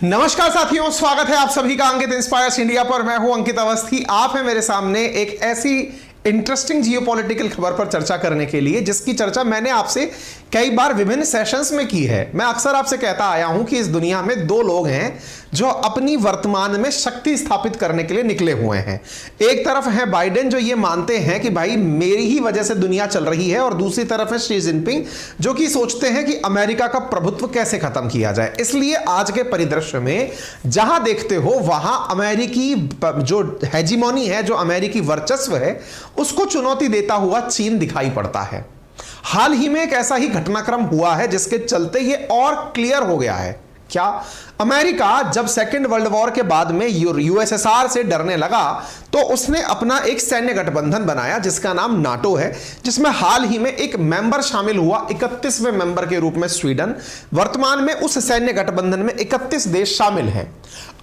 नमस्कार साथियों, स्वागत है आप सभी का अंकित इंस्पायर्स इंडिया पर। मैं हूं अंकित अवस्थी। आप हैं मेरे सामने एक ऐसी इंटरेस्टिंग जियोपॉलिटिकल खबर पर चर्चा करने के लिए जिसकी चर्चा मैंने आपसे कई बार विभिन्न सेशंस में की है। मैं अक्सर आपसे कहता आया हूं कि इस दुनिया में दो लोग हैं जो अपनी वर्तमान में शक्ति स्थापित करने के लिए निकले हुए हैं। एक तरफ है बाइडेन, जो ये मानते हैं कि भाई मेरी ही वजह से दुनिया चल रही है, और दूसरी तरफ है शी जिनपिंग, जो कि सोचते हैं कि अमेरिका का प्रभुत्व कैसे खत्म किया जाए। इसलिए आज के परिदृश्य में जहां देखते हो वहां अमेरिकी जो हेजिमोनी है, जो अमेरिकी वर्चस्व है, उसको चुनौती देता हुआ चीन दिखाई पड़ता है। हाल ही में एक ऐसा ही घटनाक्रम हुआ है जिसके चलते ये और क्लियर हो गया है। क्या? अमेरिका जब सेकेंड वर्ल्ड वॉर के बाद में यूएसएसआर से डरने लगा तो उसने अपना एक सैन्य गठबंधन बनाया जिसका नाम नाटो है, जिसमें हाल ही में एक मेंबर शामिल हुआ, 31वें मेंबर के रूप में स्वीडन। वर्तमान में उस सैन्य गठबंधन में 31 देश शामिल हैं।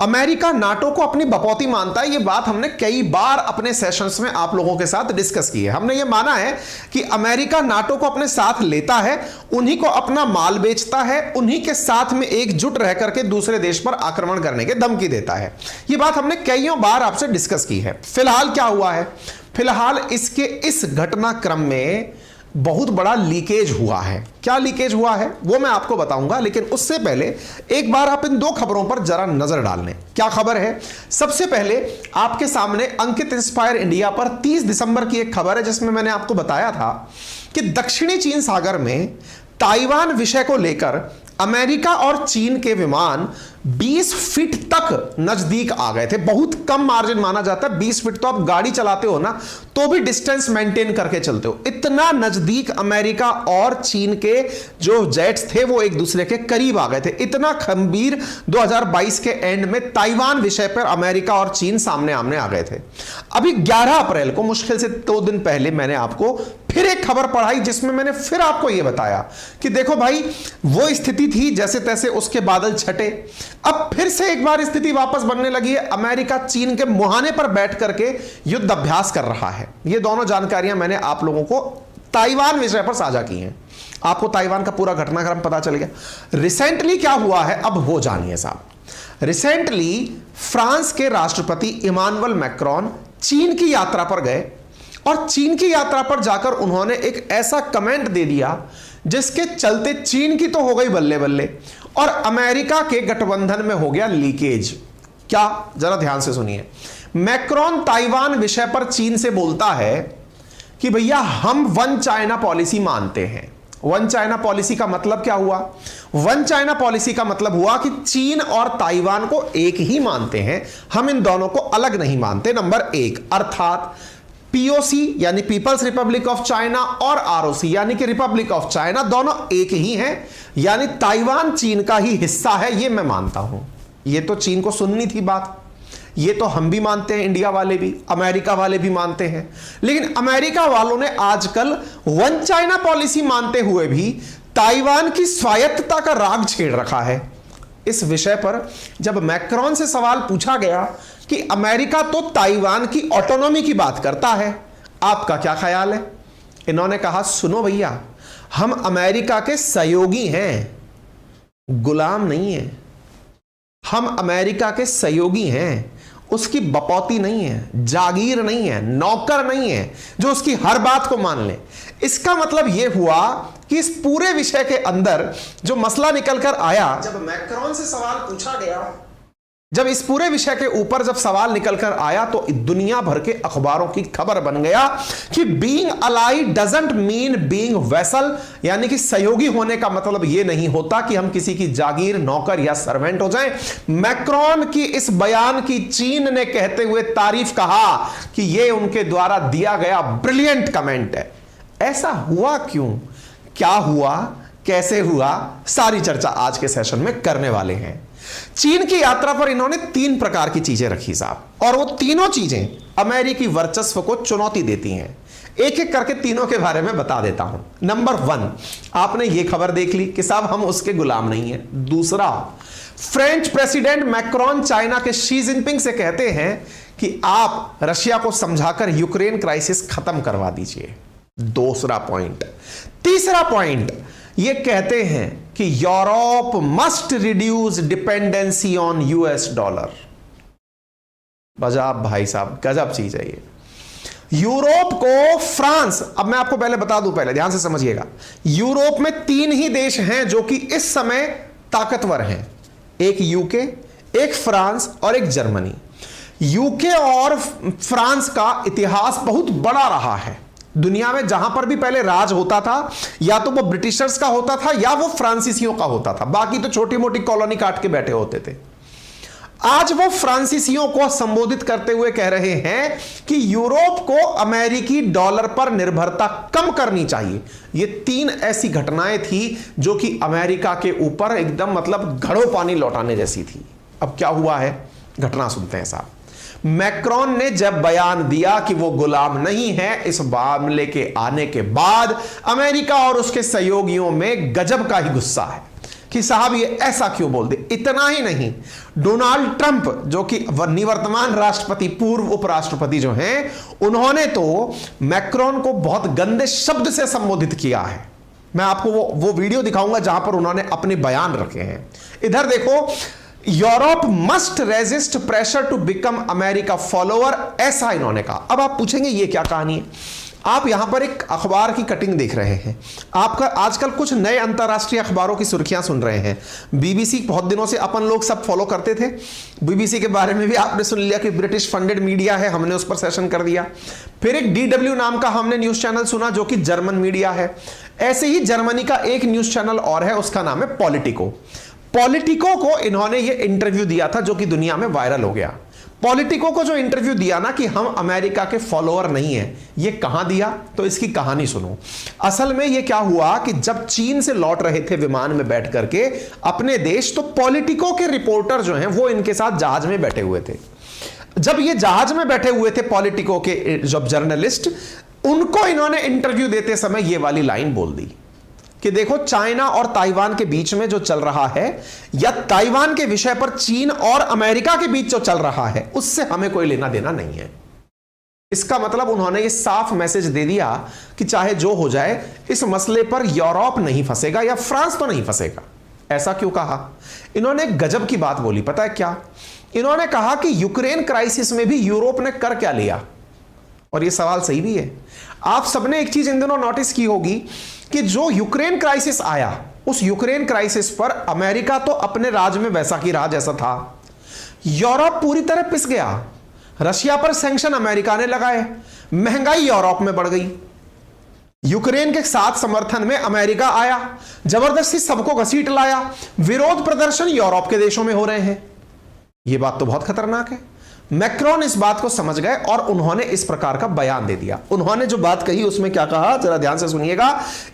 अमेरिका नाटो को अपनी बपौती मानता है। यह बात हमने कई बार अपने सेशंस में आप लोगों के साथ डिस्कस की है। हमने यह माना है कि अमेरिका नाटो को अपने साथ लेता है, उन्हीं को अपना माल बेचता है, उन्हीं के साथ में एकजुट रह करके दूसरे देश पर आक्रमण करने की धमकी देता है। यह बात हमने कईयों बार आपसे डिस्कस की है। फिलहाल क्या हुआ है? फिलहाल इसके इस घटनाक्रम में बहुत बड़ा लीकेज हुआ है। क्या लीकेज हुआ है वो मैं आपको बताऊंगा, लेकिन उससे पहले एक बार आप इन दो खबरों पर जरा नजर डाल लें। क्या खबर है? सबसे पहले आपके सामने अंकित इंस्पायर इंडिया पर 30 दिसंबर की एक खबर है जिसमें मैंने आपको बताया था कि दक्षिणी चीन सागर में ताइवान विषय को लेकर अमेरिका और चीन के विमान 20 फीट तक नजदीक आ गए थे। बहुत कम मार्जिन माना जाता है। 20 फीट तो आप गाड़ी चलाते हो ना, तो भी डिस्टेंस मेंटेन करके चलते हो। इतना नजदीक अमेरिका और चीन के जो जेट्स थे वो एक दूसरे के करीब आ गए थे। इतना खंबीर 2022 के एंड में ताइवान विषय पर अमेरिका और चीन सामने आमने आ गए थे। अभी 11 अप्रैल को, मुश्किल से 2 दिन पहले, मैंने आपको फिर एक खबर पढ़ाई जिसमें मैंने फिर आपको यह बताया कि देखो भाई, वो स्थिति थी जैसे तैसे, उसके बादल छटे। अब फिर से एक बार स्थिति वापस बनने लगी है। अमेरिका चीन के मुहाने पर बैठ करके युद्ध अभ्यास कर रहा है। ये दोनों जानकारियां मैंने आप लोगों को ताइवान विषय पर साझा की हैं। आपको ताइवान का पूरा घटनाक्रम पता चल गया। रिसेंटली क्या हुआ है अब वो जानिए साहब। रिसेंटली फ्रांस के राष्ट्रपति इमानुएल मैक्रोन चीन की यात्रा पर गए, और चीन की यात्रा पर जाकर उन्होंने एक ऐसा कमेंट दे दिया जिसके चलते चीन की तो हो गई बल्ले बल्ले, और अमेरिका के गठबंधन में हो गया लीकेज। क्या? जरा ध्यान से सुनिए। मैक्रोन ताइवान विषय पर चीन से बोलता है कि भैया हम वन चाइना पॉलिसी मानते हैं। वन चाइना पॉलिसी का मतलब क्या हुआ? वन चाइना पॉलिसी का मतलब हुआ कि चीन और ताइवान को एक ही मानते हैं, हम इन दोनों को अलग नहीं मानते। नंबर 1, अर्थात पीओसी यानी पीपल्स रिपब्लिक ऑफ चाइना और आरओसी यानी कि रिपब्लिक ऑफ चाइना दोनों एक ही हैं, यानी ताइवान चीन का ही हिस्सा है। ये मैं मानता हूं। ये तो चीन को सुननी थी बात, ये तो हम भी मानते हैं, इंडिया वाले भी, अमेरिका वाले भी मानते हैं। लेकिन अमेरिका वालों ने आजकल वन चाइना पॉलिसी मानते हुए भी ताइवान की स्वायत्तता का राग छेड़ रखा है। इस विषय पर जब मैक्रोन से सवाल पूछा गया कि अमेरिका तो ताइवान की ऑटोनॉमी की बात करता है, आपका क्या ख्याल है? इन्होंने कहा सुनो भैया, हम अमेरिका के सहयोगी हैं, गुलाम नहीं है। हम अमेरिका के सहयोगी हैं, उसकी बपौती नहीं है, जागीर नहीं है, नौकर नहीं है जो उसकी हर बात को मान ले। इसका मतलब यह हुआ कि इस पूरे विषय के अंदर जो मसला निकलकर आया, जब मैक्रोन से सवाल पूछा गया, जब इस पूरे विषय के ऊपर जब सवाल निकलकर आया, तो दुनिया भर के अखबारों की खबर बन गया कि being ally doesn't mean being vassal, यानी कि सहयोगी होने का मतलब यह नहीं होता कि हम किसी की जागीर, नौकर या सर्वेंट हो जाएं। मैक्रोन की इस बयान की चीन ने कहते हुए तारीफ कहा कि यह उनके द्वारा दिया गया ब्रिलियंट कमेंट है। ऐसा हुआ क्यों? क्या हुआ? कैसे हुआ? सारी चर्चा आज के सेशन में करने वाले हैं। चीन की यात्रा पर इन्होंने 3 प्रकार की चीजें रखी साहब, और वो तीनों चीजें अमेरिकी वर्चस्व को चुनौती देती हैं। एक एक करके तीनों के बारे में बता देता हूं। नंबर 1, आपने ये खबर देख ली कि साहब हम उसके गुलाम नहीं हैं। दूसरा, फ्रेंच प्रेसिडेंट मैक्रोन चाइना के शी जिनपिंग से कहते हैं कि आप रशिया को समझाकर यूक्रेन क्राइसिस खत्म करवा दीजिए। दूसरा पॉइंट। तीसरा पॉइंट, ये कहते हैं कि Europe must reduce dependency on US dollar. गजब भाई साहब, गजब चीज है ये। यूरोप को फ्रांस, अब मैं आपको पहले बता दूं, पहले ध्यान से समझिएगा, यूरोप में 3 ही देश हैं जो कि इस समय ताकतवर हैं, एक यूके, एक फ्रांस और एक जर्मनी। यूके और फ्रांस का इतिहास बहुत बड़ा रहा है। दुनिया में जहां पर भी पहले राज होता था, या तो वो ब्रिटिशर्स का होता था या वो फ्रांसीसियों का होता था, बाकी तो छोटी मोटी कॉलोनी काट के बैठे होते थे। आज वो फ्रांसीसियों को संबोधित करते हुए कह रहे हैं कि यूरोप को अमेरिकी डॉलर पर निर्भरता कम करनी चाहिए। ये 3 ऐसी घटनाएं थी जो कि अमेरिका के ऊपर एकदम मतलब घड़ों पानी लौटाने जैसी थी। अब क्या हुआ है, घटना सुनते हैं साहब। मैक्रोन ने जब बयान दिया कि वो गुलाम नहीं है, इस मामले के आने के बाद अमेरिका और उसके सहयोगियों में गजब का ही गुस्सा है कि साहब ये ऐसा क्यों बोल दे। इतना ही नहीं, डोनाल्ड ट्रंप जो कि निवर्तमान राष्ट्रपति, पूर्व उपराष्ट्रपति जो हैं, उन्होंने तो मैक्रोन को बहुत गंदे शब्द से संबोधित किया है। मैं आपको वो वीडियो दिखाऊंगा जहां पर उन्होंने अपने बयान रखे हैं। इधर देखो, Europe must resist pressure to become America follower, ऐसा इन्होंने कहा। अब आप पूछेंगे ये क्या कहानी है। आप यहां पर एक अखबार की कटिंग देख रहे हैं। आपका आजकल कुछ नए अंतरराष्ट्रीय अखबारों की सुर्खियां सुन रहे हैं। बीबीसी बहुत दिनों से अपन लोग सब फॉलो करते थे। बीबीसी के बारे में भी आपने सुन लिया कि ब्रिटिश फंडेड मीडिया है, हमने उस पर सेशन कर दिया। फिर एक DW नाम का हमने न्यूज चैनल सुना जो कि जर्मन मीडिया है। ऐसे ही जर्मनी का एक न्यूज चैनल और है, उसका नाम है पॉलिटिको। पॉलिटिको को इन्होंने ये इंटरव्यू दिया था जो कि दुनिया में वायरल हो गया। पॉलिटिको को जो इंटरव्यू दिया ना कि हम अमेरिका के फॉलोअर नहीं हैं, ये कहां दिया, तो इसकी कहानी सुनो। असल में ये क्या हुआ कि जब चीन से लौट रहे थे विमान में बैठ करके अपने देश, तो पॉलिटिको के रिपोर्टर जो हैं वो इनके साथ जहाज में बैठे हुए थे। जब ये जहाज में बैठे हुए थे पॉलिटिको के जब जर्नलिस्ट, उनको इन्होंने इंटरव्यू देते समय ये वाली लाइन बोल दी कि देखो, चाइना और ताइवान के बीच में जो चल रहा है, या ताइवान के विषय पर चीन और अमेरिका के बीच जो चल रहा है, उससे हमें कोई लेना देना नहीं है। इसका मतलब उन्होंने ये साफ मैसेज दे दिया कि चाहे जो हो जाए, इस मसले पर यूरोप नहीं फंसेगा या फ्रांस तो नहीं फंसेगा। ऐसा क्यों कहा? इन्होंने एक गजब की बात बोली, पता है क्या? इन्होंने कहा कि यूक्रेन क्राइसिस में भी यूरोप ने कर क्या लिया। और यह सवाल सही भी है। आप सबने एक चीज इन दिनों नोटिस की होगी कि जो यूक्रेन क्राइसिस आया, उस यूक्रेन क्राइसिस पर अमेरिका तो अपने राज में वैसा की रहा जैसा था, यूरोप पूरी तरह पिस गया। रशिया पर सैंक्शन अमेरिका ने लगाए, महंगाई यूरोप में बढ़ गई। यूक्रेन के साथ समर्थन में अमेरिका आया, जबरदस्ती सबको घसीट लाया, विरोध प्रदर्शन यूरोप के देशों में हो रहे हैं। यह बात तो बहुत खतरनाक है। मैक्रोन इस बात को समझ गए और उन्होंने इस प्रकार का बयान दे दिया। उन्होंने जो बात कही उसमें क्या कहा, जरा ध्यान से सुनिएगा।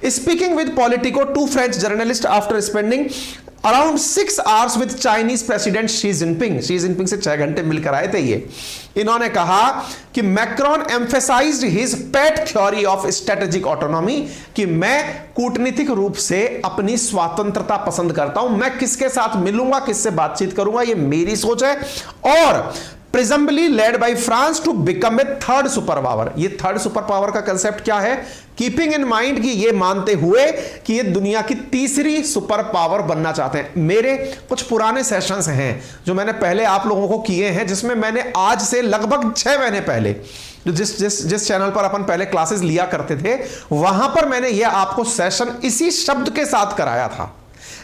Speaking with politico, 2 French journalist after spending around 6 hours with Chinese president Xi Jinping से 6 घंटे मिलकर आए थे ये। इन्होंने कहा कि Macron emphasised his pet theory of strategic autonomy, कि मैं कूटनीतिक रूप से अपनी स्वतंत्रता पसंद करता हूं, मैं किसके साथ मिलूंगा, किससे बातचीत करूंगा, ये मेरी सोच है। और presumably led by France to become a 3rd super power. ये 3rd सुपर पावर का कंसेप्ट क्या है? कीपिंग इन माइंड कि ये मानते हुए कि ये दुनिया की 3री सुपर पावर बनना चाहते हैं। मेरे कुछ पुराने सेशंस हैं जो मैंने पहले आप लोगों को किए हैं, जिसमें मैंने आज से लगभग 6 महीने पहले जिस चैनल पर अपन पहले क्लासेस लिया करते थे, वहां पर मैंने ये आपको सेशन इसी शब्द के साथ कराया था,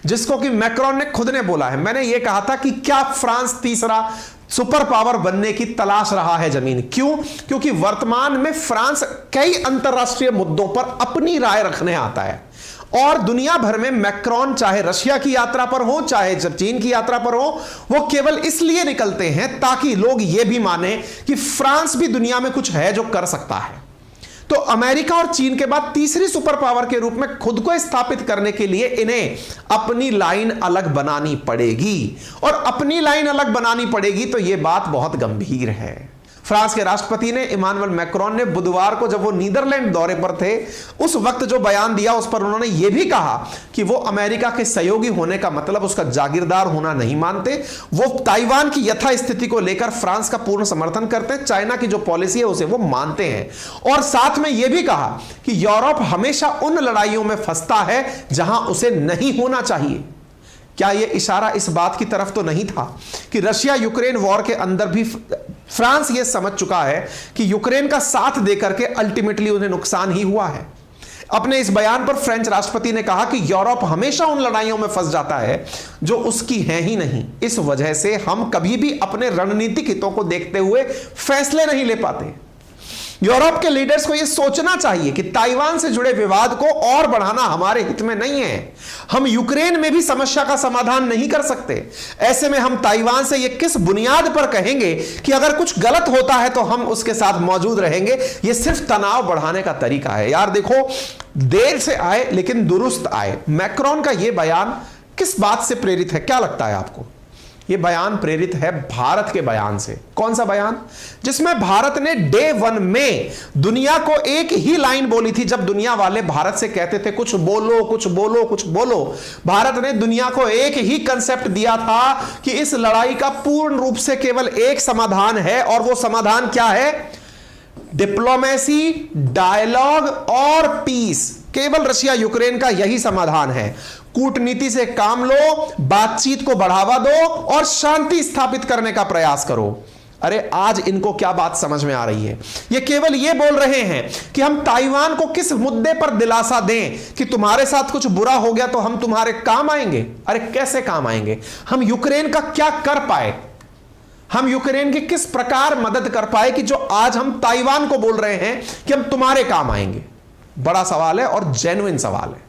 जिसको कि मैक्रोन ने खुद ने बोला है। मैंने ये कहा था कि क्या फ्रांस 3रा सुपर पावर बनने की तलाश रहा है जमीन? क्यों? क्योंकि वर्तमान में फ्रांस कई अंतरराष्ट्रीय मुद्दों पर अपनी राय रखने आता है, और दुनिया भर में मैक्रोन चाहे रशिया की यात्रा पर हो, चाहे चीन की यात्रा पर हो, वो केवल इसलिए निकलते हैं ताकि लोग ये भी माने कि फ्रांस भी दुनिया में कुछ है जो कर सकता है। तो अमेरिका और चीन के बाद 3री सुपर पावर के रूप में खुद को स्थापित करने के लिए इन्हें अपनी लाइन अलग बनानी पड़ेगी, और अपनी लाइन अलग बनानी पड़ेगी तो यह बात बहुत गंभीर है। फ्रांस के राष्ट्रपति ने, इमानुएल मैक्रोन ने, बुधवार को जब वो नीदरलैंड दौरे पर थे उस वक्त जो बयान दिया उस पर उन्होंने ये भी कहा कि वो अमेरिका के सहयोगी होने का मतलब उसका जागीरदार होना नहीं मानते। वो ताइवान की यथास्थिति को लेकर फ्रांस का पूर्ण समर्थन करते हैं, चाइना की जो पॉलिसी है उसे वो मानते हैं, और साथ में यह भी कहा कि यूरोप हमेशा उन लड़ाइयों में फंसता है जहां उसे नहीं होना चाहिए। क्या यह इशारा इस बात की तरफ तो नहीं था कि रशिया यूक्रेन वॉर के अंदर भी फ्रांस यह समझ चुका है कि यूक्रेन का साथ देकर के अल्टीमेटली उन्हें नुकसान ही हुआ है। अपने इस बयान पर फ्रेंच राष्ट्रपति ने कहा कि यूरोप हमेशा उन लड़ाइयों में फंस जाता है जो उसकी है ही नहीं, इस वजह से हम कभी भी अपने रणनीतिक हितों को देखते हुए फैसले नहीं ले पाते। यूरोप के लीडर्स को यह सोचना चाहिए कि ताइवान से जुड़े विवाद को और बढ़ाना हमारे हित में नहीं है। हम यूक्रेन में भी समस्या का समाधान नहीं कर सकते। ऐसे में हम ताइवान से यह किस बुनियाद पर कहेंगे कि अगर कुछ गलत होता है तो हम उसके साथ मौजूद रहेंगे? यह सिर्फ तनाव बढ़ाने का तरीका है। यार देखो, देर से आए लेकिन दुरुस्त आए। मैक्रोन का यह बयान किस बात से प्रेरित है, क्या लगता है आपको? यह बयान प्रेरित है भारत के बयान से। कौन सा बयान? जिसमें भारत ने डे 1 में दुनिया को एक ही लाइन बोली थी। जब दुनिया वाले भारत से कहते थे कुछ बोलो कुछ बोलो कुछ बोलो, भारत ने दुनिया को एक ही कंसेप्ट दिया था कि इस लड़ाई का पूर्ण रूप से केवल एक समाधान है, और वो समाधान क्या है? डिप्लोमेसी, डायलॉग और पीस। केवल रशिया यूक्रेन का यही समाधान है। कूटनीति से काम लो, बातचीत को बढ़ावा दो और शांति स्थापित करने का प्रयास करो। अरे आज इनको क्या बात समझ में आ रही है? ये केवल ये बोल रहे हैं कि हम ताइवान को किस मुद्दे पर दिलासा दें कि तुम्हारे साथ कुछ बुरा हो गया तो हम तुम्हारे काम आएंगे। अरे कैसे काम आएंगे? हम यूक्रेन का क्या कर पाए? हम यूक्रेन की किस प्रकार मदद कर पाए कि जो आज हम ताइवान को बोल रहे हैं कि हम तुम्हारे काम आएंगे? बड़ा सवाल है और जेन्युइन सवाल है।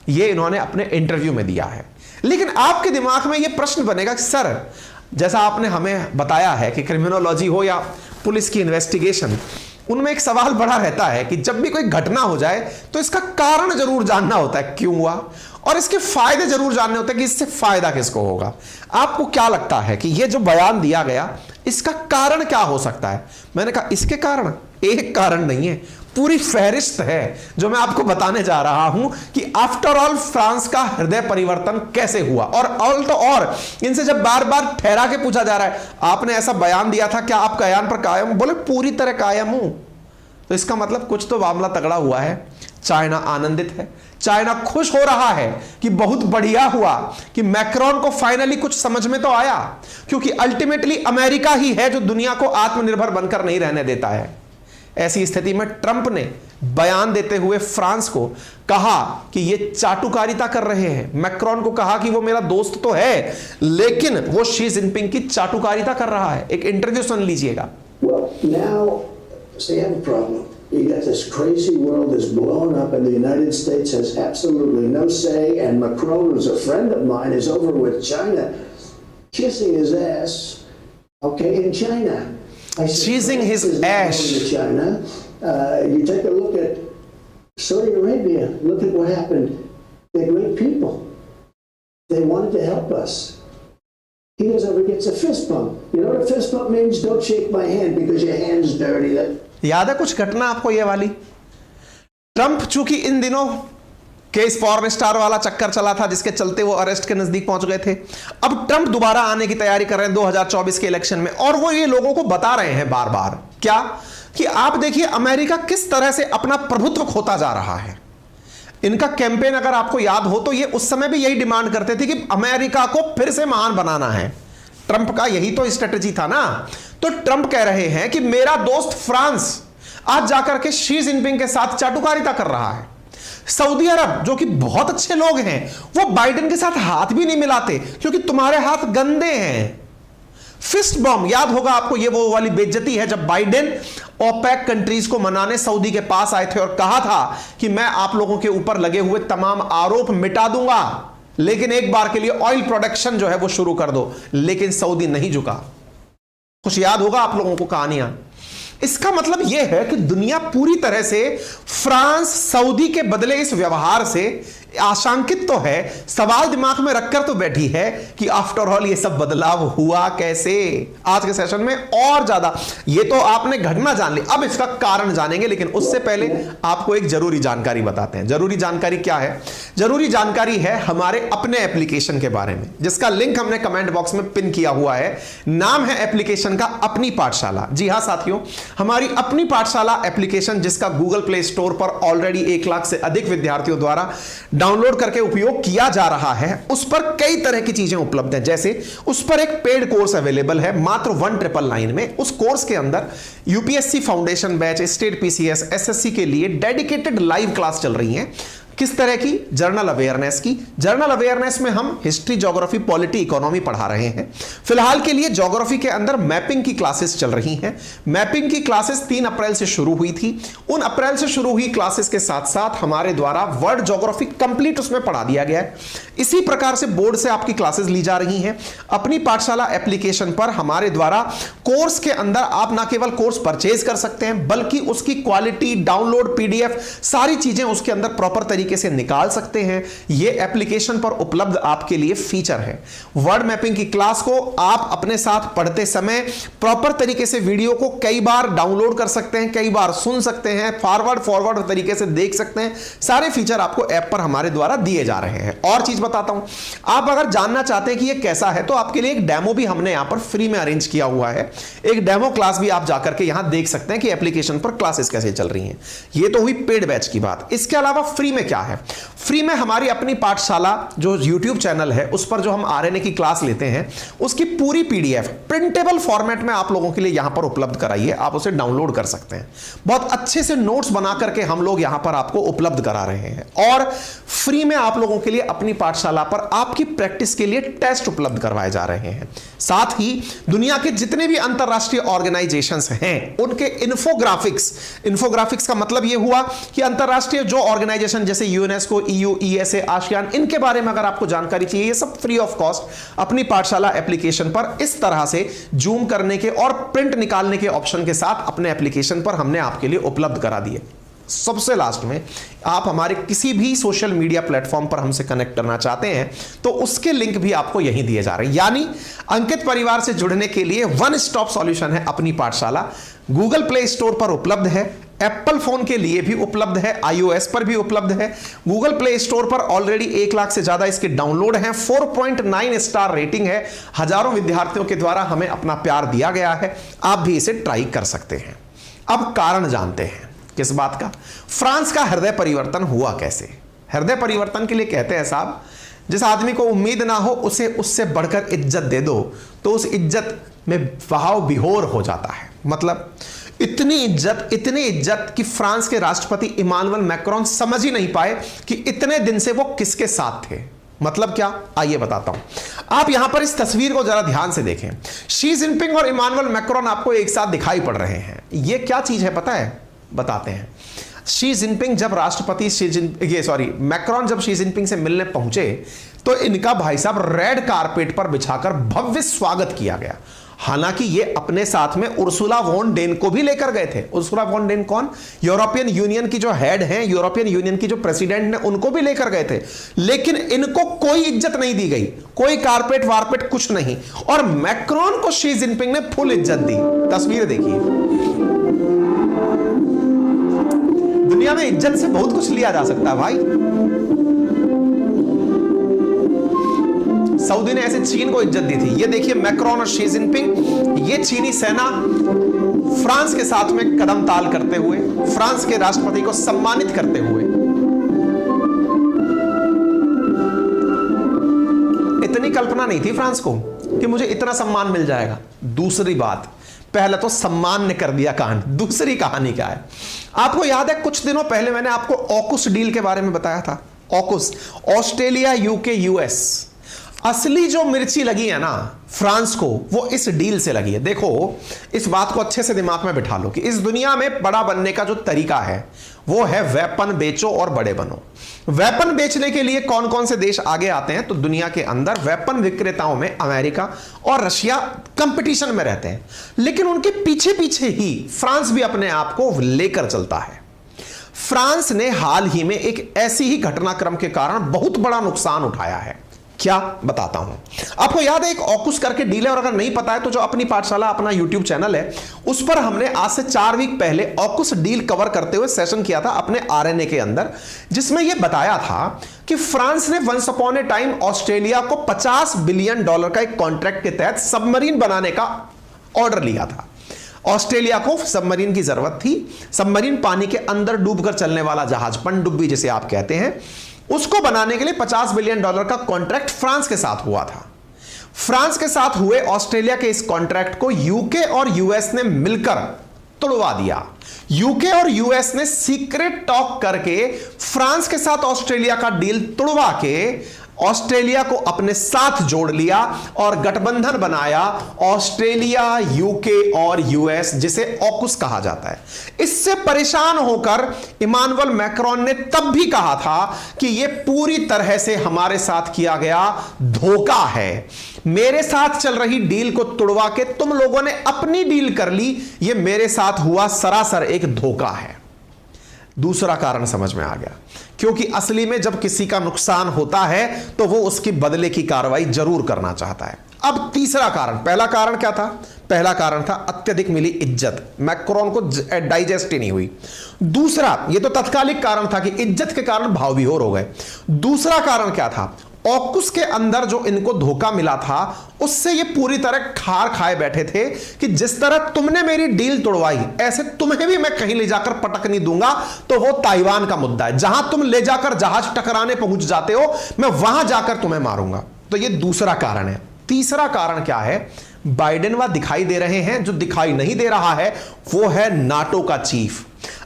ये इन्होंने अपने इंटरव्यू में दिया है। लेकिन आपके दिमाग में यह प्रश्न बनेगा कि सर, जैसा आपने हमें बताया है कि क्रिमिनोलॉजी हो या पुलिस की इन्वेस्टिगेशन, उनमें एक सवाल बड़ा रहता है कि जब भी कोई घटना हो जाए तो इसका कारण जरूर जानना होता है क्यों हुआ, और इसके फायदे जरूर जानने होते हैं कि इससे फायदा किसको होगा। आपको क्या लगता है कि यह जो बयान दिया गया इसका कारण क्या हो सकता है? मैंने कहा इसके कारण एक कारण नहीं है, पूरी फहरिस्त है जो मैं आपको बताने जा रहा हूं कि आफ्टर ऑल फ्रांस का हृदय परिवर्तन कैसे हुआ। और इनसे जब बार बार ठहरा के पूछा जा रहा है आपने ऐसा बयान दिया था, क्या आप बयान पर कायम? बोले पूरी तरह कायम हूं। तो इसका मतलब कुछ तो मामला तगड़ा हुआ है। चाइना आनंदित है, चाइना खुश हो रहा है कि बहुत बढ़िया हुआ कि मैक्रोन को फाइनली कुछ समझ में तो आया, क्योंकि अल्टीमेटली अमेरिका ही है जो दुनिया को आत्मनिर्भर बनकर नहीं रहने देता है। ऐसी स्थिति में ट्रंप ने बयान देते हुए फ्रांस को कहा कि ये चाटुकारिता कर रहे हैं। मैक्रोन को कहा कि वो मेरा दोस्त तो है लेकिन वो शी जिनपिंग की चाटुकारिता कर रहा है। एक इंटरव्यू सुन लीजिएगा। You got this crazy world that's blown up and the United States has absolutely no say, and Macron, who's a friend of mine, is over with China kissing his ass, okay, in China. Cheesing his ass. China. You take a look at Saudi Arabia. Look at what happened. They're great people. They wanted to help us. He goes over, gets a fist bump. You know what a fist bump means? Don't shake my hand because your hand's dirty. याद है कुछ घटना आपको ये वाली? Trump चूंकि इन दिनों case porn star वाला चक्कर चला था जिसके चलते वो अरेस्ट के नजदीक पहुंच गए थे, अब ट्रंप दोबारा आने की तैयारी कर रहे हैं 2024 के इलेक्शन में, और वो ये लोगों को बता रहे हैं बार बार क्या कि आप देखिए अमेरिका किस तरह से अपना प्रभुत्व खोता जा रहा है। इनका कैंपेन अगर आपको याद हो तो ये उस समय भी यही डिमांड करते थे कि अमेरिका को फिर से महान बनाना है। ट्रंप का यही तो स्ट्रेटजी था ना। तो ट्रंप कह रहे हैं कि मेरा दोस्त फ्रांस आज जाकर के शी जिनपिंग के साथ चाटुकारिता कर रहा है। सऊदी अरब जो कि बहुत अच्छे लोग हैं वो बाइडेन के साथ हाथ भी नहीं मिलाते क्योंकि तुम्हारे हाथ गंदे हैं। फिस्ट बॉम्ब याद होगा आपको, ये वो वाली बेइज्जती है जब बाइडेन ओपेक कंट्रीज को मनाने सऊदी के पास आए थे और कहा था कि मैं आप लोगों के ऊपर लगे हुए तमाम आरोप मिटा दूंगा लेकिन एक बार के लिए ऑयल प्रोडक्शन जो है वो शुरू कर दो, लेकिन सऊदी नहीं झुका। कुछ याद होगा आप लोगों को कहानियां। इसका मतलब यह है कि दुनिया पूरी तरह से फ्रांस सऊदी के बदले इस व्यवहार से आशंकित तो है, सवाल दिमाग में रखकर तो बैठी है कि आफ्टर ऑल ये सब बदलाव हुआ कैसे। आज के सेशन में और ज्यादा ये तो आपने घटना जान ली, अब इसका कारण जानेंगे, लेकिन उससे पहले आपको एक जरूरी जानकारी बताते हैं। जरूरी जानकारी क्या है? जरूरी जानकारी है हमारे अपने एप्लीकेशन के बारे में, जिसका लिंक हमने कमेंट बॉक्स में पिन किया हुआ है। नाम है एप्लीकेशन का अपनी पाठशाला। जी हां साथियों, हमारी अपनी पाठशाला एप्लीकेशन, जिसका गूगल प्ले स्टोर पर ऑलरेडी 1 लाख से अधिक विद्यार्थियों द्वारा डाउनलोड करके उपयोग किया जा रहा है, उस पर कई तरह की चीजें उपलब्ध हैं। जैसे उस पर एक पेड कोर्स अवेलेबल है मात्र 1999 में। उस कोर्स के अंदर UPSC foundation batch, state PCS, SSC के लिए डेडिकेटेड लाइव क्लास चल रही हैं। किस तरह की? जर्नल अवेयरनेस की। जर्नल अवेयरनेस में हम हिस्ट्री, ज्योग्राफी, पॉलिटी, इकोनॉमी पढ़ा रहे हैं। फिलहाल के लिए ज्योग्राफी के अंदर मैपिंग की क्लासेस चल रही हैं। मैपिंग की क्लासेस 3 अप्रैल से शुरू हुई थी। उन अप्रैल से शुरू हुई क्लासेस के साथ साथ हमारे द्वारा वर्ल्ड ज्योग्राफी कंप्लीट उसमें पढ़ा दिया गया है। इसी प्रकार से बोर्ड से आपकी क्लासेस ली जा रही हैं। अपनी पाठशाला एप्लीकेशन पर हमारे द्वारा कोर्स के अंदर आप ना केवल कोर्स परचेज कर सकते हैं, बल्कि उसकी क्वालिटी, डाउनलोड, पीडीएफ, सारी चीजें उसके अंदर प्रॉपर तरीके से निकाल सकते हैं। यह एप्लीकेशन पर उपलब्ध आपके लिए फीचर है। वर्ड मैपिंग की क्लास को आप अपने साथ पढ़ते समय प्रॉपर तरीके से वीडियो को कई बार डाउनलोड कर सकते हैं, कई बार सुन सकते हैं, फॉरवर्ड तरीके से देख सकते हैं। सारे फीचर आपको ऐप पर हमारे द्वारा दिए जा रहे हैं। और चीज बताता हूं, आप अगर जानना चाहते हैं कि यह कैसा है, तो आपके लिए एक डेमो भी हमने यहां पर फ्री में अरेंज किया हुआ है। एक डेमो क्लास भी आप जाकर के यहां देख सकते हैं कि एप्लीकेशन पर क्लासेस कैसे चल रही हैं। यह तो हुई पेड बैच की बात। इसके अलावा फ्री में क्या है? फ्री में हमारी अपनी पाठशाला जो YouTube चैनल है, उस पर जो हम आरएनए की क्लास लेते हैं, उसकी पूरी पीडीएफ प्रिंटेबल फॉर्मेट में आप लोगों के लिए यहां पर उपलब्ध कराई है। आप उसे डाउनलोड कर सकते हैं। बहुत अच्छे से नोट्स बना करके हम लोग यहां पर आपको उपलब्ध करा रहे हैं। और फ्री में आप लोगों के लिए अपनी पाठशाला पर आपकी प्रैक्टिस के लिए टेस्ट उपलब्ध करवाए जा रहे हैं। साथ ही दुनिया के जितने भी अंतरराष्ट्रीय ऑर्गेनाइजेशंस हैं, उनके इन्फोग्राफिक्स का मतलब यह हुआ कि अंतरराष्ट्रीय जो ऑर्गेनाइजेशन जैसे यूनेस्को, EU, ESA, आसियान, इनके बारे में अगर आपको जानकारी चाहिए, ये सब फ्री ऑफ कॉस्ट अपनी पाठशाला एप्लीकेशन पर इस तरह से जूम करने के और प्रिंट निकालने के ऑप्शन के साथ अपने एप्लीकेशन पर हमने आपके लिए उपलब्ध करा दिए। सबसे लास्ट में, आप हमारे किसी भी सोशल मीडिया प्लेटफॉर्म पर हमसे कनेक्ट करना चाहते हैं तो उसके लिंक भी आपको यहीं दिए जा रहे हैं। यानी अंकित परिवार से जुड़ने के लिए वन स्टॉप सॉल्यूशन है अपनी पाठशाला। गूगल प्ले स्टोर पर उपलब्ध है, एप्पल फोन के लिए भी उपलब्ध है, iOS पर भी उपलब्ध है। गूगल प्ले स्टोर पर ऑलरेडी 1 लाख से ज्यादा इसके डाउनलोड हैं। 4.9 स्टार रेटिंग है। हजारों विद्यार्थियों के द्वारा हमें अपना प्यार दिया गया है। आप भी इसे ट्राई कर सकते हैं। अब कारण जानते हैं किस बात का? फ्रांस का हृदय परिवर्तन हुआ कैसे? हृदय परिवर्तन के लिए कहते हैं साहब, जिस आदमी को उम्मीद ना हो उसे उससे बढ़कर इज्जत दे दो तो उस इज्जत में बहाव बिहोर हो जाता है। मतलब इतनी इज्जत कि फ्रांस के राष्ट्रपति इमानुएल मैक्रोन समझ ही नहीं पाए कि इतने दिन से वो किसके साथ थे। मतलब क्या? आइए बताता हूं। आप यहां पर इस तस्वीर को जरा ध्यान से देखें। शी जिनपिंग और इमानुएल मैक्रोन आपको एक साथ दिखाई पड़ रहे हैं। यह क्या चीज है पता है? बताते हैं। शी जिनपिंग जब मैक्रोन जब शी जिनपिंग से मिलने पहुंचे तो इनका भाई साहब रेड कारपेट पर बिछाकर भव्य स्वागत किया गया। हालांकि ये अपने साथ में उर्सुला वॉन डेन को भी लेकर गए थे। उर्सुला वॉन डेन कौन? यूरोपियन यूनियन की जो हेड हैं, यूरोपियन यूनियन की जो प्रेसिडेंट ने, उनको भी लेकर गए थे। लेकिन इनको कोई इज्जत नहीं दी गई, कोई कारपेट वारपेट कुछ नहीं। और मैक्रोन को शी जिनपिंग ने फुल इज्जत दी। तस्वीर देखिए। दुनिया में इज्जत से बहुत कुछ लिया जा सकता है भाई। सऊदी ने ऐसे चीन को इज्जत दी थी। ये देखिए मैक्रोन और शी जिनपिंग, ये चीनी सेना फ्रांस के साथ में कदम ताल करते हुए, फ्रांस के राष्ट्रपति को सम्मानित करते हुए। इतनी कल्पना नहीं थी फ्रांस को कि मुझे इतना सम्मान मिल जाएगा। दूसरी बात, पहले तो सम्मान ने कर दिया कांड। दूसरी कहानी क्या है? आपको याद है कुछ दिनों पहले मैंने आपको ऑकुस डील के बारे में बताया था। ऑकुस, ऑस्ट्रेलिया, यूके, यूएस। असली जो मिर्ची लगी है ना फ्रांस को, वो इस डील से लगी है। देखो, इस बात को अच्छे से दिमाग में बिठा लो कि इस दुनिया में बड़ा बनने का जो तरीका है वो है वेपन बेचो और बड़े बनो। वेपन बेचने के लिए कौन कौन से देश आगे आते हैं? तो दुनिया के अंदर वेपन विक्रेताओं में अमेरिका और रशिया कंपटीशन में रहते हैं, लेकिन उनके पीछे पीछे ही फ्रांस भी अपने आप को लेकर चलता है। फ्रांस ने हाल ही में एक ऐसी ही घटनाक्रम के कारण बहुत बड़ा नुकसान उठाया है। क्या, बताता हूं। आपको याद है एक ऑकुस करके डील है, और अगर नहीं पता है तो जो अपनी पाठशाला अपना यूट्यूब चैनल है उस पर हमने आज से 4 वीक पहले ऑकुस डील कवर करते हुए सेशन किया था अपने आरएनए के अंदर, जिसमें यह बताया था कि फ्रांस ने once upon a time Australia को $50 बिलियन का एक कॉन्ट्रैक्ट के तहत सबमरीन बनाने का ऑर्डर लिया था। ऑस्ट्रेलिया को सबमरीन की जरूरत थी। सबमरीन पानी के अंदर डूबकर चलने वाला जहाज, पनडुब्बी जिसे आप कहते हैं, उसको बनाने के लिए $50 बिलियन का कॉन्ट्रैक्ट फ्रांस के साथ हुआ था। फ्रांस के साथ हुए ऑस्ट्रेलिया के इस कॉन्ट्रैक्ट को यूके और यूएस ने मिलकर तोड़वा दिया। यूके और यूएस ने सीक्रेट टॉक करके फ्रांस के साथ ऑस्ट्रेलिया का डील तोड़वा के ऑस्ट्रेलिया को अपने साथ जोड़ लिया और गठबंधन बनाया ऑस्ट्रेलिया, यूके और यूएस, जिसे ऑकुस कहा जाता है। इससे परेशान होकर इमानुएल मैक्रोन ने तब भी कहा था कि यह पूरी तरह से हमारे साथ किया गया धोखा है। मेरे साथ चल रही डील को तोड़वा के तुम लोगों ने अपनी डील कर ली, यह मेरे साथ हुआ सरासर एक धोखा है। दूसरा कारण समझ में आ गया, क्योंकि असली में जब किसी का नुकसान होता है तो वो उसकी बदले की कार्रवाई जरूर करना चाहता है। अब तीसरा कारण, पहला कारण क्या था? पहला कारण था अत्यधिक मिली इज्जत, मैक्रोन को डाइजेस्ट ही नहीं हुई। दूसरा, ये तो तत्कालिक कारण था कि इज्जत के कारण भाव विभोर हो गए। दूसरा कारण क्या था? ऑकुस के अंदर जो इनको धोखा मिला था उससे ये पूरी तरह खार खाए बैठे थे कि जिस तरह तुमने मेरी डील तोड़वाई ऐसे तुम्हें भी मैं कहीं ले जाकर पटक नहीं दूंगा। तो वो ताइवान का मुद्दा है, जहां तुम ले जाकर जहाज टकराने पहुंच जाते हो मैं वहां जाकर तुम्हें मारूंगा। तो ये दूसरा कारण है। तीसरा कारण क्या है? बाइडेन वह दिखाई दे रहे हैं, जो दिखाई नहीं दे रहा है वो है नाटो का चीफ।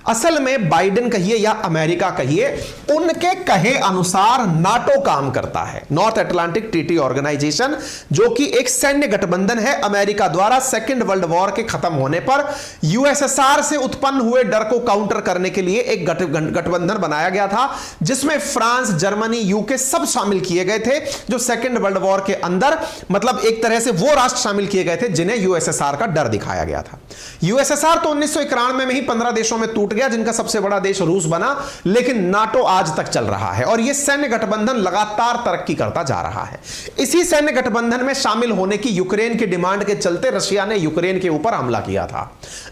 असल में बाइडेन कहिए या अमेरिका कहिए, उनके कहे अनुसार नाटो काम करता है, नॉर्थ अटलांटिक ट्रीटी ऑर्गेनाइजेशन, जो कि एक सैन्य गठबंधन है। अमेरिका द्वारा सेकेंड वर्ल्ड वॉर के खत्म होने पर यूएसएसआर से उत्पन्न हुए डर को काउंटर करने के लिए एक गठबंधन बनाया गया था, जिसमें फ्रांस, जर्मनी, यूके सब शामिल किए गए थे, जो सेकेंड वर्ल्ड वॉर के अंदर मतलब एक तरह से वो राष्ट्र शामिल किए गए थे जिन्हें यूएसएसआर का डर दिखाया गया था। यूएसएसआर तो 1991 में ही 15 देशों में टूट गया, जिनका सबसे बड़ा देश रूस बना, लेकिन नाटो आज तक चल रहा है और यह सैन्य गठबंधन लगातार तरक्की करता जा रहा है। इसी सैन्य गठबंधन में शामिल होने की यूक्रेन की डिमांड के चलते रशिया ने यूक्रेन के ऊपर हमला किया था।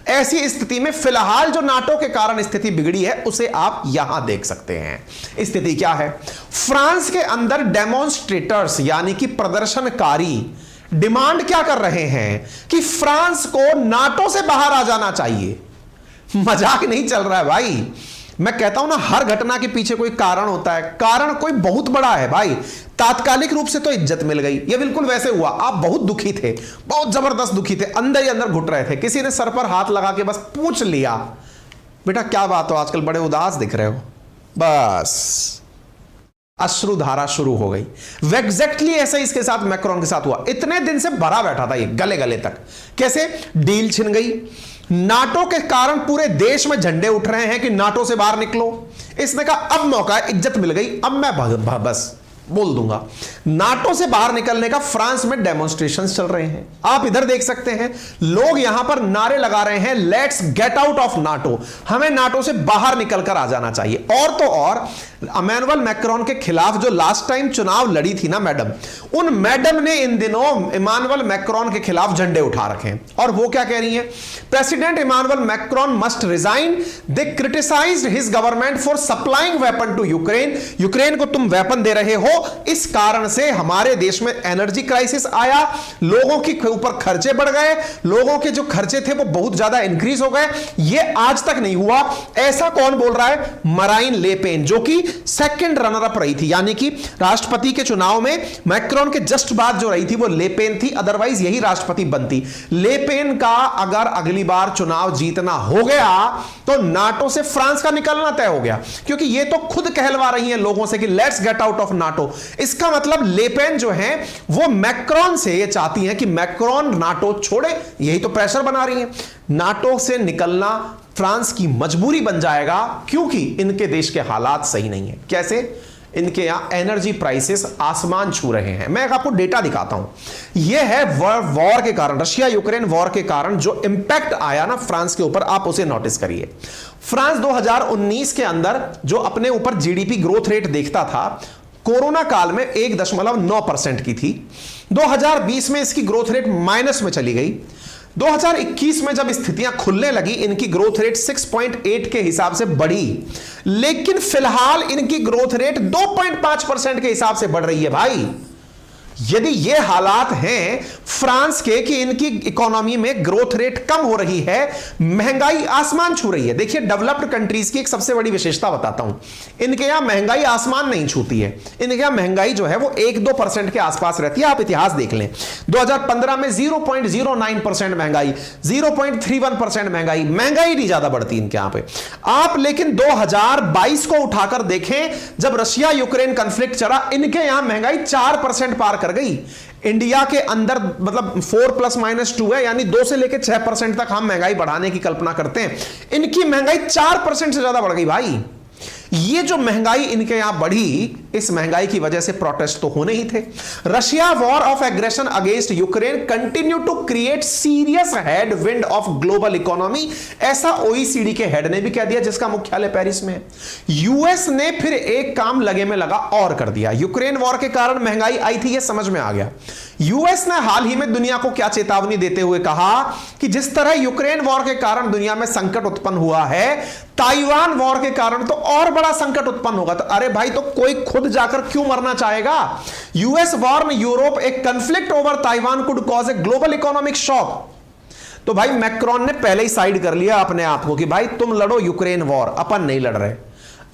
ऐसी स्थिति में फिलहाल जो नाटो के कारण स्थिति बिगड़ी है उसे आप यहां देख सकते हैं। स्थिति क्या है? फ्रांस के अंदर डेमोन्स्ट्रेटर्स यानी कि प्रदर्शनकारी डिमांड क्या कर रहे हैं कि फ्रांस को नाटो से बाहर आ जाना चाहिए। मजाक नहीं चल रहा है भाई। मैं कहता हूं ना, हर घटना के पीछे कोई कारण होता है, कारण कोई बहुत बड़ा है भाई। तात्कालिक रूप से तो इज्जत मिल गई, ये बिल्कुल वैसे हुआ। आप बहुत दुखी थे, बहुत जबरदस्त दुखी थे, अंदर ही अंदर घुट रहे थे, किसी ने सर पर हाथ लगा के बस पूछ लिया, बेटा क्या बात हो, आजकल बड़े उदास दिख रहे हो, बस अश्रुधारा शुरू हो गई। एग्जैक्टली ऐसा इसके साथ मैक्रोन के साथ हुआ। इतने दिन से भरा बैठा था ये गले गले तक, कैसे डील छिन गई। नाटो के कारण पूरे देश में झंडे उठ रहे हैं कि नाटो से बाहर निकलो। इसने कहा अब मौका, इज्जत मिल गई, अब मैं बस बोल दूंगा। नाटो से बाहर निकलने का फ्रांस में डेमोन्स्ट्रेशंस चल रहे हैं, आप इधर देख सकते हैं। लोग यहां पर नारे लगा रहे हैं, let's get out of NATO, हमें नाटो से बाहर निकलकर आ जाना चाहिए। और तो और इमैनुअल मैक्रोन के खिलाफ जो लास्ट टाइम चुनाव लड़ी थी ना मैडम, उन मैडम ने इन दिनों इमैनुअल मैक्रोन के खिलाफ झंडे उठा रखे हैं। और वो क्या कह रही हैं? President Emmanuel Macron must resign, they criticised his government for supplying weapon to Ukraine. Ukraine को तुम वेपन दे रहे हो, इस कारण से हमारे देश में एनर्जी क्राइसिस आया, लोगों के ऊपर खर्चे बढ़ गए, लोगों के जो खर्चे थे वो बहुत ज्यादा इंक्रीज हो गए। ये आज तक नहीं हुआ। ऐसा कौन बोल रहा है? मराइन ले पेन, जो कि सेकंड रनर अप रही थी, यानी कि राष्ट्रपति के चुनाव में मैक्रोन के जस्ट बाद जो रही थी वो ले पेन थी, अदरवाइज यही राष्ट्रपति बनती। ले पेन का अगर अगली बार चुनाव जीतना हो गया तो नाटो से फ्रांस का निकलना तय हो गया, क्योंकि ये तो खुद कहलवा रही हैं लोगों से कि let's get out of NATO. इसका मतलब ले पेन जो है वो मैक्रोन से ये चाहती हैं कि मैक्रोन नाटो छोड़े, यही तो प्रेशर बना रही हैं। नाटो से निकलना फ्रांस की मजबूरी बन जाएगा, क्योंकि इनके देश के हालात सही नहीं है। कैसे? इनके यहां एनर्जी प्राइसेस आसमान छू रहे हैं। मैं आपको डेटा दिखाता हूं, यह है वॉर के कारण, रशिया यूक्रेन वॉर के कारण जो इंपैक्ट आया ना फ्रांस के ऊपर, आप उसे नोटिस करिए। फ्रांस 2019 के अंदर जो अपने ऊपर जीडीपी ग्रोथ रेट देखता था, कोरोना काल में 1.9% की थी। 2020 में इसकी ग्रोथ रेट माइनस में चली गई। 2021 में जब स्थितियां खुलने लगी, इनकी ग्रोथ रेट 6.8 के हिसाब से बढ़ी, लेकिन फिलहाल इनकी ग्रोथ रेट 2.5% के हिसाब से बढ़ रही है भाई। यदि ये हालात हैं फ्रांस के कि इनकी इकोनॉमी में ग्रोथ रेट कम हो रही है, महंगाई आसमान छू रही है। देखिए, डेवलप्ड कंट्रीज की एक सबसे बड़ी विशेषता बताता हूं, इनके यहां महंगाई आसमान नहीं छूती है। इनके यहां महंगाई जो है वो 1-2% के आसपास रहती है। आप इतिहास देख लें, 2015 में 0.09% महंगाई, 0.31% महंगाई नहीं ज्यादा बढ़ती इनके यहां पे। आप लेकिन 2022 को उठाकर देखें, जब रशिया यूक्रेन कॉन्फ्लिक्ट चला, इनके यहां महंगाई 4% पार कर गई। इंडिया के अंदर मतलब 4+-2 है, यानी 2 से लेकर 6% तक हम महंगाई बढ़ाने की कल्पना करते हैं, इनकी महंगाई 4% से ज्यादा बढ़ गई भाई। ये जो महंगाई इनके यहां बढ़ी, इस महंगाई की वजह से प्रोटेस्ट तो होने ही थे। Russia war of aggression against Ukraine continue to create serious headwind of global economy, ऐसा ओईसीडी के हेड ने भी कह दिया, जिसका मुख्यालय पेरिस में है। यूएस ने फिर एक काम लगे में लगा और कर दिया। यूक्रेन वॉर के कारण महंगाई आई थी, यह समझ में आ गया। यूएस ने हाल ही में दुनिया को क्या चेतावनी देते हुए कहा कि जिस तरह यूक्रेन वॉर के कारण दुनिया में संकट उत्पन्न हुआ है, ताइवान वॉर के कारण तो और बड़ा संकट उत्पन्न होगा। तो अरे भाई, तो कोई खुद जाकर क्यों मरना चाहेगा? यूएस वॉर में यूरोप, एक conflict over Taiwan could cause a global economic shock. तो भाई मैक्रोन ने पहले ही साइड कर लिया अपने आप को कि भाई तुम लड़ो यूक्रेन वॉर, अपन नहीं लड़ रहे।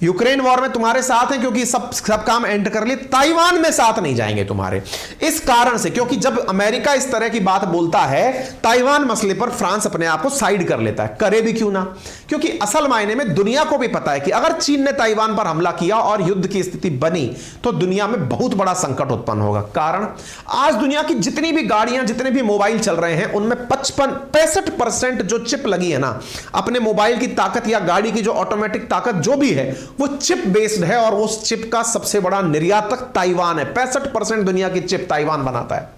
यूक्रेन वॉर में तुम्हारे साथ हैं क्योंकि सब काम एंड कर लिए, ताइवान में साथ नहीं जाएंगे तुम्हारे। इस कारण से, क्योंकि जब अमेरिका इस तरह की बात बोलता है, ताइवान मसले पर फ्रांस अपने आप को साइड कर लेता है। करे भी क्यों ना, क्योंकि असल मायने में दुनिया को भी पता है कि अगर चीन ने ताइवान पर हमला किया और युद्ध की स्थिति बनी तो दुनिया में बहुत बड़ा संकट उत्पन्न होगा। कारण, आज दुनिया की जितनी भी गाड़ियां, जितने भी मोबाइल चल रहे हैं, उनमें 65% जो चिप लगी है ना, अपने मोबाइल की ताकत या गाड़ी की जो ऑटोमेटिक ताकत जो भी है, वो चिप बेस्ड है। और उस चिप का सबसे बड़ा निर्यातक ताइवान है। 65% दुनिया की चिप ताइवान बनाता है।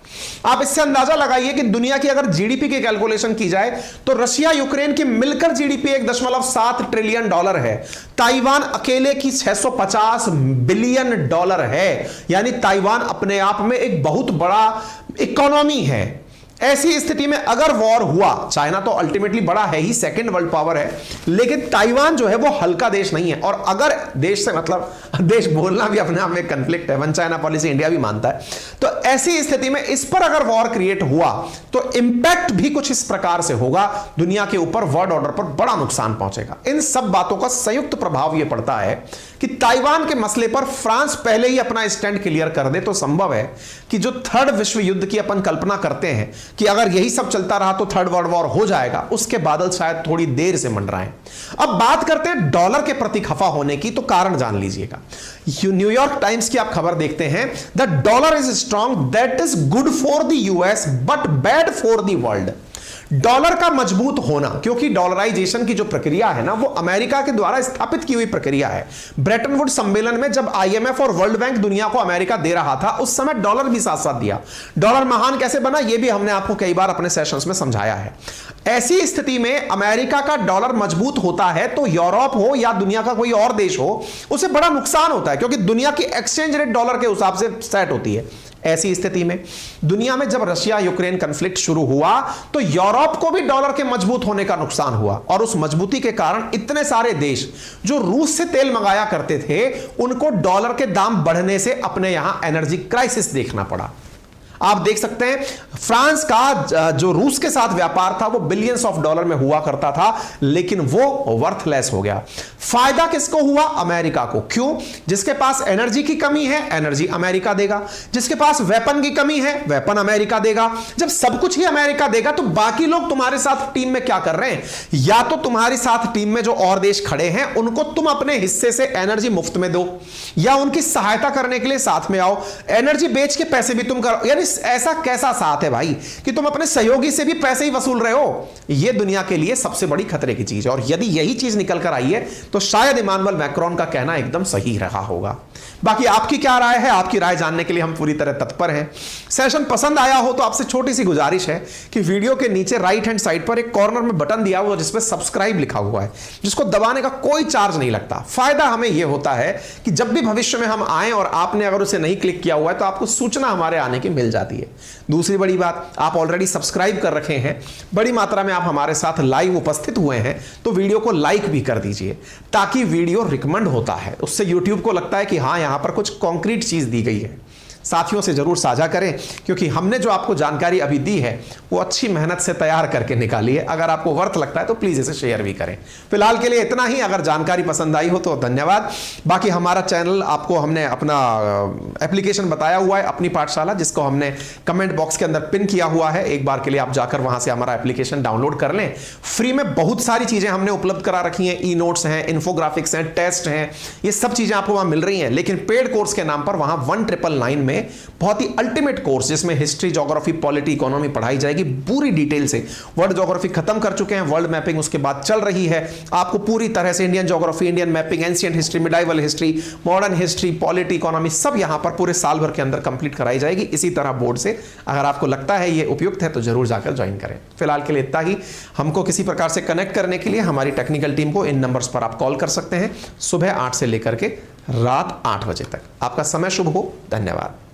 आप इससे अंदाजा लगाइए कि दुनिया की अगर जीडीपी की कैलकुलेशन की जाए तो रशिया यूक्रेन की मिलकर जीडीपी 1.7 ट्रिलियन डॉलर है। ताइवान अकेले की 650 बिलियन डॉलर है। यानी ताइवान अपने आप में एक बहुत बड़ा इकोनॉमी है। ऐसी स्थिति में अगर वॉर हुआ, चाइना तो अल्टीमेटली बड़ा है ही, सेकंड वर्ल्ड पावर है, लेकिन ताइवान जो है वो हल्का देश नहीं है। और अगर देश से मतलब देश बोलना भी अपने आप में कन्फ्लिक्ट है, वन चाइना पॉलिसी इंडिया भी मानता है। तो ऐसी स्थिति में इस पर अगर वॉर क्रिएट हुआ तो इंपैक्ट भी कुछ इस प्रकार से होगा, दुनिया के ऊपर वर्ल्ड ऑर्डर पर बड़ा नुकसान पहुंचेगा। इन सब बातों का संयुक्त प्रभाव यह पड़ता है कि ताइवान के मसले पर फ्रांस पहले ही अपना स्टैंड क्लियर कर दे तो संभव है कि जो थर्ड विश्व युद्ध की अपन कल्पना करते हैं कि अगर यही सब चलता रहा तो थर्ड वर्ल्ड वॉर हो जाएगा, उसके बादल शायद थोड़ी देर से मंडराएं। अब बात करते हैं डॉलर के प्रति खफा होने की, तो कारण जान लीजिएगा। न्यूयॉर्क टाइम्स की आप खबर देखते हैं, the dollar is strong, that is good for the US but bad for the world. Dollar का मजबूत होना, क्योंकि डॉलराइजेशन की जो प्रक्रिया है ना, वो अमेरिका के द्वारा स्थापित की हुई प्रक्रिया है। ब्रेटन वुड सम्मेलन में जब आईएमएफ और वर्ल्ड बैंक दुनिया को अमेरिका दे रहा था, उस समय डॉलर भी साथ साथ दिया। डॉलर महान कैसे बना, यह भी हमने आपको कई बार अपने सेशंस में समझाया है। ऐसी स्थिति में अमेरिका का डॉलर मजबूत होता है तो यूरोप हो या दुनिया का कोई और देश हो, उसे बड़ा नुकसान होता है, क्योंकि दुनिया की एक्सचेंज रेट डॉलर के हिसाब से सेट होती है। ऐसी स्थिति में दुनिया में जब रशिया यूक्रेन कॉन्फ्लिक्ट शुरू हुआ तो यूरोप को भी डॉलर के मजबूत होने का नुकसान हुआ। और उस मजबूती के कारण इतने सारे देश जो रूस से तेल मंगाया करते थे, उनको डॉलर के दाम बढ़ने से अपने यहां एनर्जी क्राइसिस देखना पड़ा। आप देख सकते हैं फ्रांस का जो रूस के साथ व्यापार था वो बिलियंस ऑफ डॉलर में हुआ करता था, लेकिन वो वर्थलेस हो गया। फायदा किसको हुआ? अमेरिका को। क्यों? जिसके पास एनर्जी की कमी है, एनर्जी अमेरिका देगा। जिसके पास वेपन की कमी है, वेपन अमेरिका देगा। जब सब कुछ ही अमेरिका देगा तो बाकी लोग तुम्हारे साथ टीम में क्या कर रहे हैं? या तो तुम्हारी साथ टीम में जो और देश खड़े हैं उनको तुम अपने हिस्से से एनर्जी मुफ्त में दो, या उनकी सहायता करने के लिए साथ में आओ, एनर्जी बेच के पैसे भी तुम करो। यानी ऐसा कैसा साथ है भाई कि तुम अपने सहयोगी से भी पैसे ही वसूल रहे हो? यह दुनिया के लिए सबसे बड़ी खतरे की चीज है। और यदि यही चीज निकल कर आई है तो शायद इमानुएल मैक्रोन का कहना एकदम सही रहा होगा। बाकी आपकी क्या राय है? आपकी राय जानने के लिए हम पूरी तरह तत्पर हैं। सेशन पसंद आया हो तो आपसे छोटी सी गुजारिश है कि वीडियो के नीचे राइट हैंड साइड पर एक कॉर्नर में बटन दिया हुआ जिसपे सब्सक्राइब लिखा हुआ है, जिसको दबाने का कोई चार्ज नहीं लगता। फायदा हमें यह होता है कि जब भी भविष्य में हम आए और आपने अगर उसे नहीं क्लिक किया हुआ है तो आपको सूचना हमारे आने की मिल जाती है। दूसरी बड़ी बात, आप ऑलरेडी सब्सक्राइब कर रखे हैं, बड़ी मात्रा में आप हमारे साथ लाइव उपस्थित हुए हैं, तो वीडियो को लाइक भी कर दीजिए ताकि वीडियो रिकमेंड होता है। उससे यूट्यूब को लगता है कि हाँ, यहां पर कुछ कॉन्क्रीट चीज दी गई है। साथियों से जरूर साझा करें, क्योंकि हमने जो आपको जानकारी अभी दी है वो अच्छी मेहनत से तैयार करके निकाली है। अगर आपको वर्थ लगता है तो प्लीज इसे शेयर भी करें। फिलहाल के लिए इतना ही। अगर जानकारी पसंद आई हो तो धन्यवाद। बाकी हमारा चैनल, आपको हमने अपना एप्लीकेशन बताया हुआ है, अपनी पाठशाला, जिसको हमने कमेंट बॉक्स के अंदर पिन किया हुआ है। एक बार के लिए आप जाकर वहां से हमारा एप्लीकेशन डाउनलोड कर लें। फ्री में बहुत सारी चीजें हमने उपलब्ध करा रखी हैं। ई नोट्स हैं, इन्फोग्राफिक्स हैं, टेस्ट हैं, ये सब चीजें आपको वहां मिल रही हैं। लेकिन पेड कोर्स के नाम पर वहां 1999 में बहुत ही अल्टीमेट कोर्स, जिसमें हिस्ट्री, ज्योग्राफी, पॉलिटी, इकोनॉमी पढ़ाई जाएगी पूरी डिटेल से। वर्ल्ड ज्योग्राफी खत्म कर चुके हैं, वर्ल्ड मैपिंग उसके बाद चल रही है। आपको पूरी तरह से Indian geography, Indian mapping, ancient history, medieval history, modern history, polity, economy सब यहां पर पूरे साल भर के अंदर कंप्लीट कराई जाएगी इसी तरह बोर्ड से। अगर आपको लगता है ये उपयुक्त है तो जरूर जाकर ज्वाइन करें। फिलहाल के लिए इतना ही। हमको किसी प्रकार से कनेक्ट करने के लिए हमारी टेक्निकल टीम को इन नंबर्स पर आप कॉल कर सकते हैं, सुबह 8 से लेकर के रात 8 बजे तक। आपका समय शुभ हो। धन्यवाद।